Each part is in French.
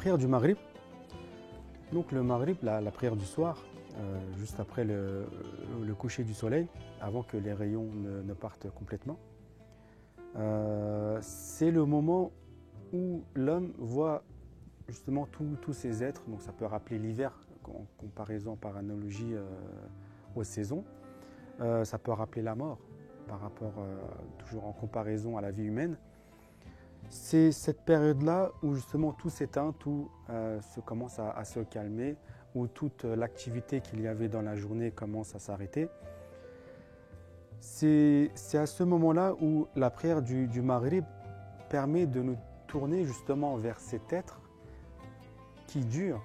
prière du Maghrib. Donc le Maghrib, la prière du soir, juste après le coucher du soleil, avant que les rayons ne partent complètement, c'est le moment où l'homme voit justement tous ces êtres. Donc ça peut rappeler l'hiver en comparaison par analogie aux saisons. Ça peut rappeler la mort par rapport toujours en comparaison à la vie humaine. C'est cette période-là où justement tout s'éteint, tout commence à se calmer, où toute l'activité qu'il y avait dans la journée commence à s'arrêter. C'est à ce moment-là où la prière du Maghrib permet de nous tourner justement vers cet être qui dure,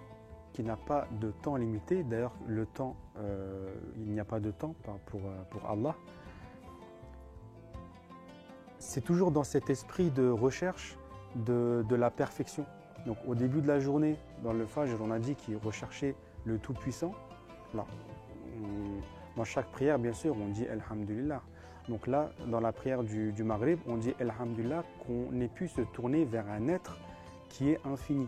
qui n'a pas de temps limité. D'ailleurs, le temps, il n'y a pas de temps pour Allah. C'est toujours dans cet esprit de recherche de la perfection. Donc au début de la journée, dans le Fajr, on a dit qu'il recherchait le Tout-Puissant. Là, dans chaque prière, bien sûr, on dit Alhamdulillah. Donc là, dans la prière du Maghrib, on dit Alhamdulillah, qu'on ait pu se tourner vers un être qui est infini.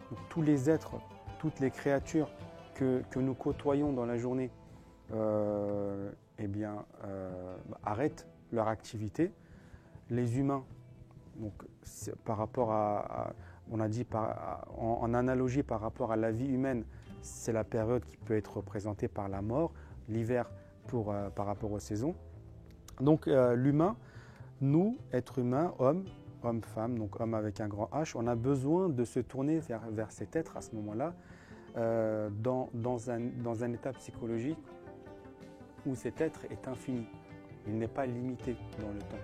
Donc, tous les êtres, toutes les créatures que nous côtoyons dans la journée, arrêtent leur activité. Les humains, donc, par rapport on a dit en analogie par rapport à la vie humaine, c'est la période qui peut être représentée par la mort, l'hiver par rapport aux saisons. Donc l'humain, nous, êtres humains, hommes, femmes, donc hommes avec un grand H, on a besoin de se tourner vers cet être à ce moment-là, dans un état psychologique où cet être est infini. Il n'est pas limité dans le temps.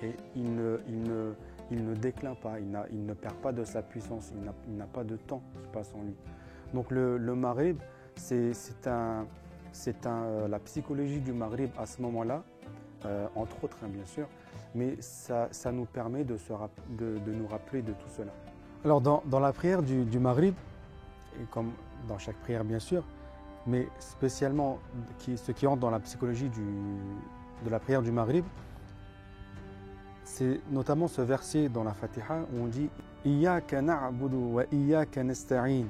Et il ne décline pas, il ne perd pas de sa puissance, il n'a pas de temps qui passe en lui. Donc le Maghrib, la psychologie du Maghrib à ce moment-là, entre autres bien sûr, mais ça nous permet de nous rappeler de tout cela. Alors dans la prière du Maghrib, et comme dans chaque prière bien sûr, mais spécialement ce qui entre dans la psychologie de la prière du Maghrib, c'est notamment ce verset dans la Fatiha où on dit « Iyyaka na'budu wa iyyaka nasta'in »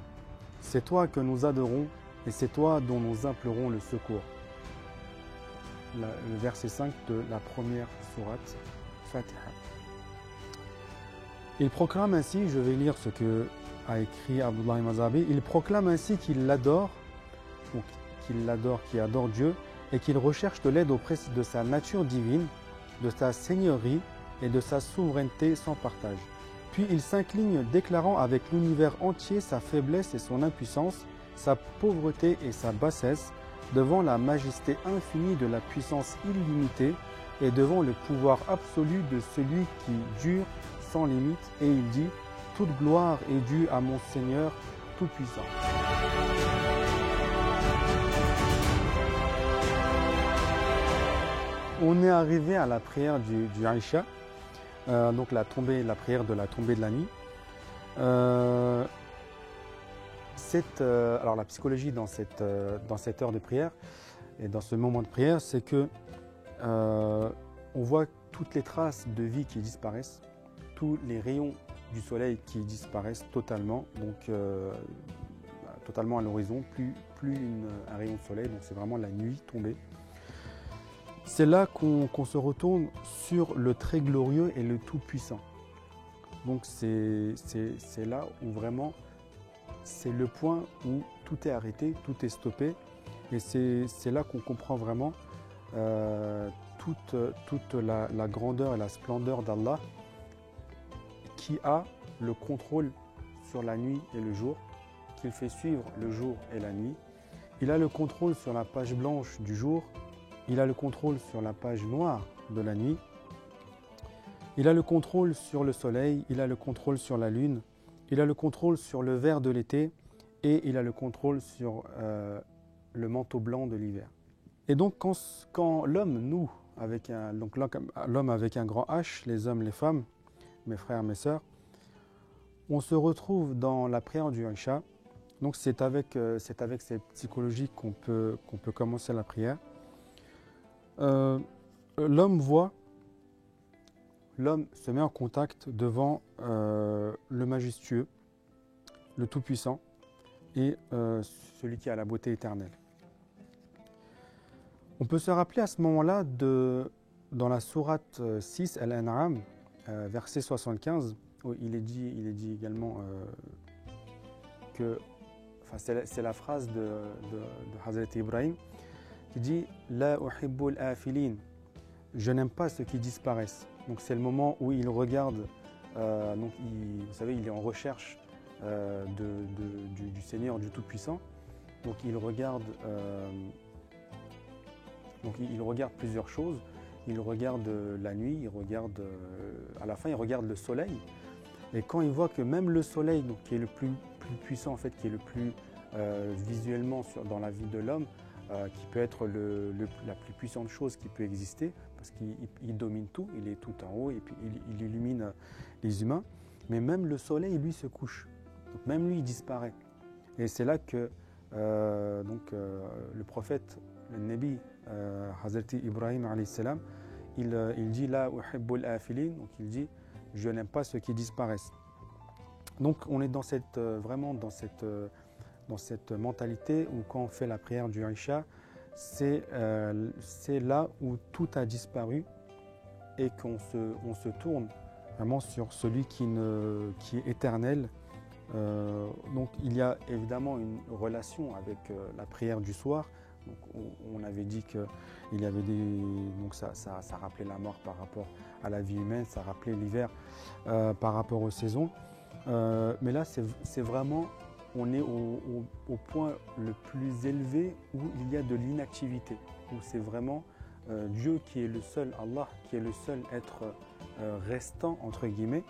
C'est toi que nous adorons et c'est toi dont nous implorons le secours. Le verset 5 de la première sourate Fatiha. Il proclame ainsi, je vais lire ce que a écrit Abdullah Mazabi, il proclame ainsi qu'il l'adore, qu'il adore Dieu et qu'il recherche de l'aide auprès de sa nature divine, de sa seigneurie et de sa souveraineté sans partage. Puis il s'incline déclarant avec l'univers entier sa faiblesse et son impuissance, sa pauvreté et sa bassesse, devant la majesté infinie de la puissance illimitée et devant le pouvoir absolu de celui qui dure sans limite. Et il dit « Toute gloire est due à mon Seigneur Tout-Puissant ». On est arrivé à la prière du Aïcha, donc la prière de la tombée de la nuit. Alors la psychologie dans cette heure de prière et dans ce moment de prière, c'est que on voit toutes les traces de vie qui disparaissent, tous les rayons du soleil qui disparaissent totalement, donc totalement à l'horizon, plus un rayon de soleil, donc c'est vraiment la nuit tombée. C'est là qu'on se retourne sur le très glorieux et le tout-puissant. Donc c'est là où vraiment, c'est le point où tout est arrêté, tout est stoppé. Et c'est là qu'on comprend vraiment toute la grandeur et la splendeur d'Allah qui a le contrôle sur la nuit et le jour, qu'il fait suivre le jour et la nuit. Il a le contrôle sur la page blanche du jour. Il a le contrôle sur la page noire de la nuit. Il a le contrôle sur le soleil, il a le contrôle sur la lune, il a le contrôle sur le vert de l'été et il a le contrôle sur le manteau blanc de l'hiver. Et donc quand l'homme, l'homme avec un grand H, les hommes, les femmes, mes frères, mes sœurs, on se retrouve dans la prière du Aïcha. Donc c'est avec cette psychologie qu'on peut commencer la prière. L'homme se met en contact devant le majestueux, le Tout-Puissant et celui qui a la beauté éternelle. On peut se rappeler à ce moment-là dans la sourate 6, Al-An'am, verset 75, où il est dit également que, c'est la phrase de Hazrat Ibrahim qui dit « La uhibbul afilin » je n'aime pas ceux qui disparaissent. Donc c'est le moment où il regarde, vous savez, il est en recherche du Seigneur, du Tout-Puissant. Donc il regarde plusieurs choses. Il regarde la nuit, il regarde, à la fin, il regarde le soleil. Et quand il voit que même le soleil, donc, qui est le plus puissant, en fait, qui est le plus visuellement dans la vie de l'homme, qui peut être la plus puissante chose qui peut exister, parce qu'il domine tout, il est tout en haut et puis il illumine les humains. Mais même le soleil, lui, se couche. Donc même lui, il disparaît. Et c'est là que le prophète, le Nabi, Hazrat Ibrahim alayhi salam, il dit la uhibbul afilin, donc il dit je n'aime pas ceux qui disparaissent. Donc on est vraiment dans cette mentalité où quand on fait la prière du Isha, c'est là où tout a disparu et qu'on se tourne vraiment sur celui qui est éternel. Donc il y a évidemment une relation avec la prière du soir. Donc on avait dit qu'il y avait donc ça rappelait la mort par rapport à la vie humaine, ça rappelait l'hiver par rapport aux saisons. Mais là c'est vraiment, on est au point le plus élevé où il y a de l'inactivité, où c'est vraiment Dieu qui est le seul, Allah qui est le seul être restant entre guillemets.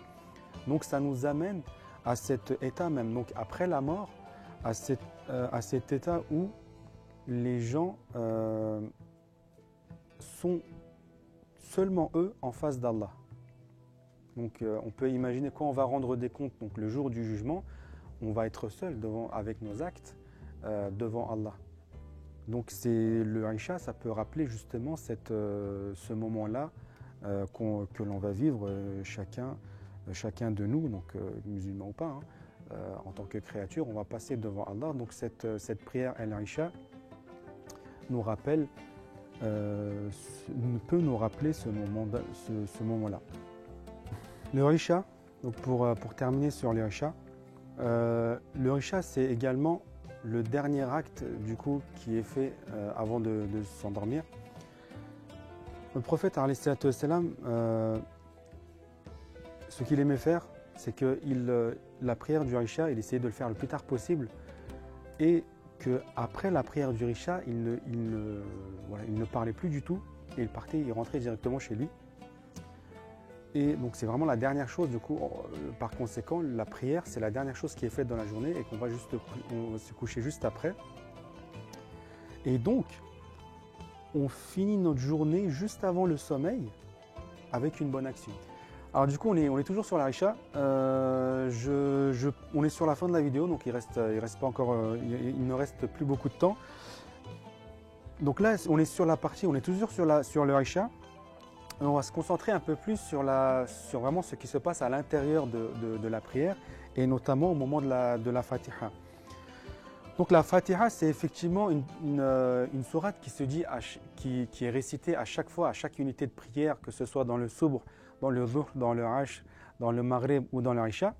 Donc ça nous amène à cet état même, donc après la mort, à cet état où les gens sont seulement eux en face d'Allah. Donc on peut imaginer quand on va rendre des comptes, donc le jour du jugement, on va être seul avec nos actes devant Allah. Donc le Isha, ça peut rappeler justement ce moment-là que l'on va vivre chacun de nous, donc musulmans ou pas, en tant que créature, on va passer devant Allah. Donc cette prière El-Isha nous rappelle, peut nous rappeler ce moment-là. Le Isha, donc pour terminer sur le Isha, le Isha c'est également le dernier acte du coup qui est fait avant de s'endormir. Le prophète alayhi salatu wassalam, ce qu'il aimait faire, c'est que la prière du Isha, il essayait de le faire le plus tard possible et qu'après la prière du Isha, il ne parlait plus du tout et il rentrait directement chez lui. Et donc c'est vraiment la dernière chose, du coup, par conséquent, la prière, c'est la dernière chose qui est faite dans la journée et qu'on va se coucher juste après. Et donc, on finit notre journée juste avant le sommeil avec une bonne action. Alors du coup, on est toujours sur la Isha. On est sur la fin de la vidéo, donc il ne reste plus beaucoup de temps. Donc là, on est toujours sur le Isha. On va se concentrer un peu plus sur vraiment ce qui se passe à l'intérieur de la prière et notamment au moment de la Fatiha. Donc la Fatiha, c'est effectivement une sourate qui se dit, qui est récitée à chaque fois, à chaque unité de prière, que ce soit dans le Subh, dans le Dhuhr, dans le Ashr, dans le Maghrib ou dans le Isha.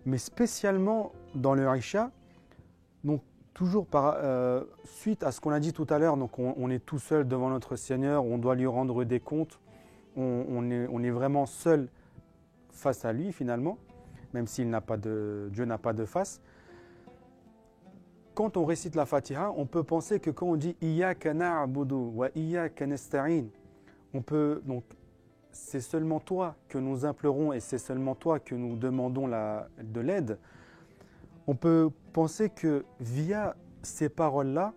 Mais spécialement dans le Isha, donc toujours suite à ce qu'on a dit tout à l'heure, donc on est tout seul devant notre Seigneur, on doit lui rendre des comptes, on est vraiment seul face à lui finalement, même s'il Dieu n'a pas de face. Quand on récite la Fatiha, on peut penser que quand on dit « Iyyaka na'budu wa iyyaka nasta'in », donc c'est seulement toi que nous implorons et c'est seulement toi que nous demandons de l'aide. On peut penser que via ces paroles-là,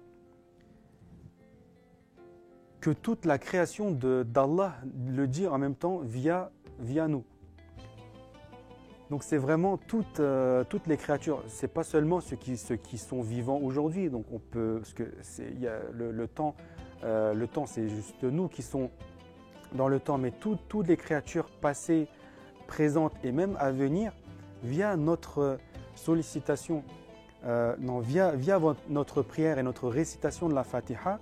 que toute la création d'Allah le dit en même temps via nous. Donc c'est vraiment toutes les créatures, c'est pas seulement ceux qui sont vivants aujourd'hui. Donc on peut, parce que le temps c'est juste nous qui sont dans le temps, mais toutes les créatures passées, présentes et même à venir, via notre sollicitation, via notre prière et notre récitation de la Fatiha.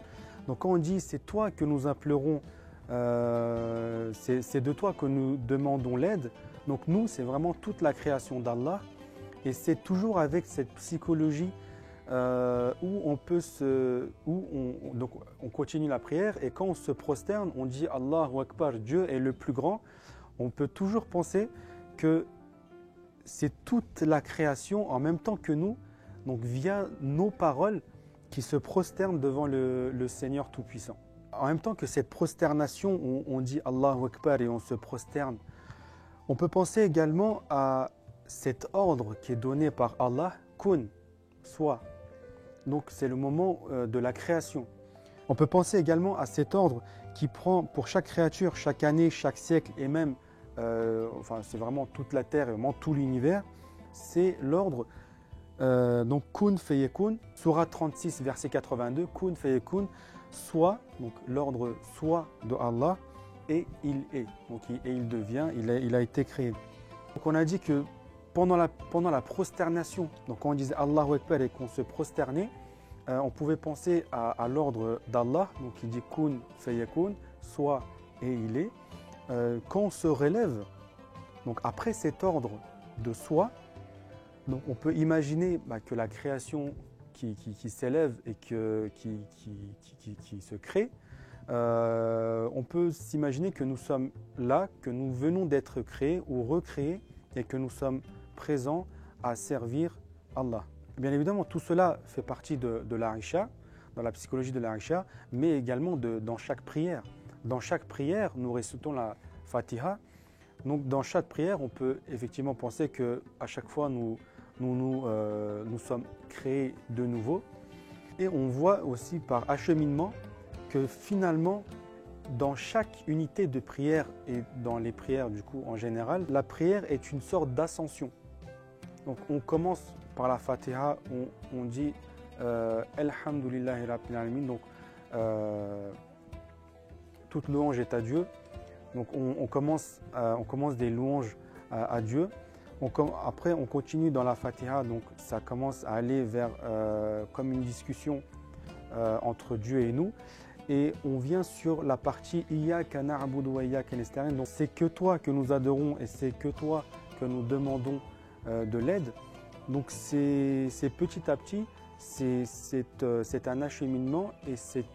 Donc quand on dit c'est toi que nous implorons, c'est de toi que nous demandons l'aide. Donc nous, c'est vraiment toute la création d'Allah. Et c'est toujours avec cette psychologie où on continue la prière. Et quand on se prosterne, on dit Allahu Akbar, Dieu est le plus grand. On peut toujours penser que c'est toute la création en même temps que nous, donc via nos paroles, qui se prosternent devant le Seigneur Tout-Puissant. En même temps que cette prosternation, on dit Allahu Akbar et on se prosterne, on peut penser également à cet ordre qui est donné par Allah, kun, soit. Donc c'est le moment de la création. On peut penser également à cet ordre qui prend pour chaque créature, chaque année, chaque siècle et même, c'est vraiment toute la terre et vraiment tout l'univers, c'est l'ordre. Donc kun fayekun, Sourate 36 verset 82, kun fayekun, soit, donc l'ordre soit de Allah et il est, donc il devient, il a été créé. Donc on a dit que pendant la prosternation, donc quand on disait Allahu Akbar et qu'on se prosternait, on pouvait penser à l'ordre d'Allah, donc il dit kun fayekun, soit et il est. Quand on se relève, donc après cet ordre de soi, donc on peut imaginer que la création qui s'élève et qui se crée, on peut s'imaginer que nous sommes là, que nous venons d'être créés ou recréés et que nous sommes présents à servir Allah. Bien évidemment, tout cela fait partie de l'Aïcha, dans la psychologie de l'Aïcha, mais également dans chaque prière. Dans chaque prière, nous récitons la Fatiha. Donc dans chaque prière, on peut effectivement penser qu'à chaque fois, nous sommes créés de nouveau. Et on voit aussi par acheminement que finalement, dans chaque unité de prière et dans les prières du coup en général, la prière est une sorte d'ascension. Donc on commence par la Fatiha, on dit Alhamdulillahi Rabbil Alamin, donc toute louange est à Dieu. Donc on commence des louanges à Dieu. Après on continue dans la Fatiha, donc ça commence à aller vers comme une discussion entre Dieu et nous. Et on vient sur la partie Iyyaka na'budu wa iyyaka nasta'in. Donc c'est que toi que nous adorons et c'est que toi que nous demandons de l'aide. Donc c'est petit à petit, c'est un acheminement et c'est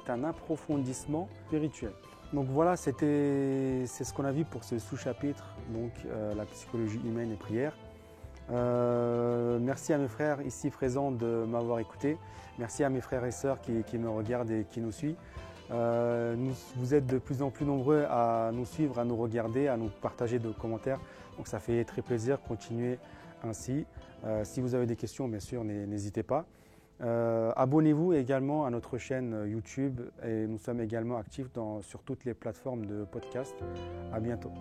un approfondissement spirituel. Donc voilà, c'est ce qu'on a vu pour ce sous-chapitre, donc la psychologie humaine et prière. Merci à mes frères ici présents de m'avoir écouté. Merci à mes frères et sœurs qui me regardent et qui nous suivent. Vous êtes de plus en plus nombreux à nous suivre, à nous regarder, à nous partager de commentaires. Donc ça fait très plaisir, continuez ainsi. Si vous avez des questions, bien sûr, n'hésitez pas. Abonnez-vous également à notre chaîne YouTube et nous sommes également actifs sur toutes les plateformes de podcast. À bientôt.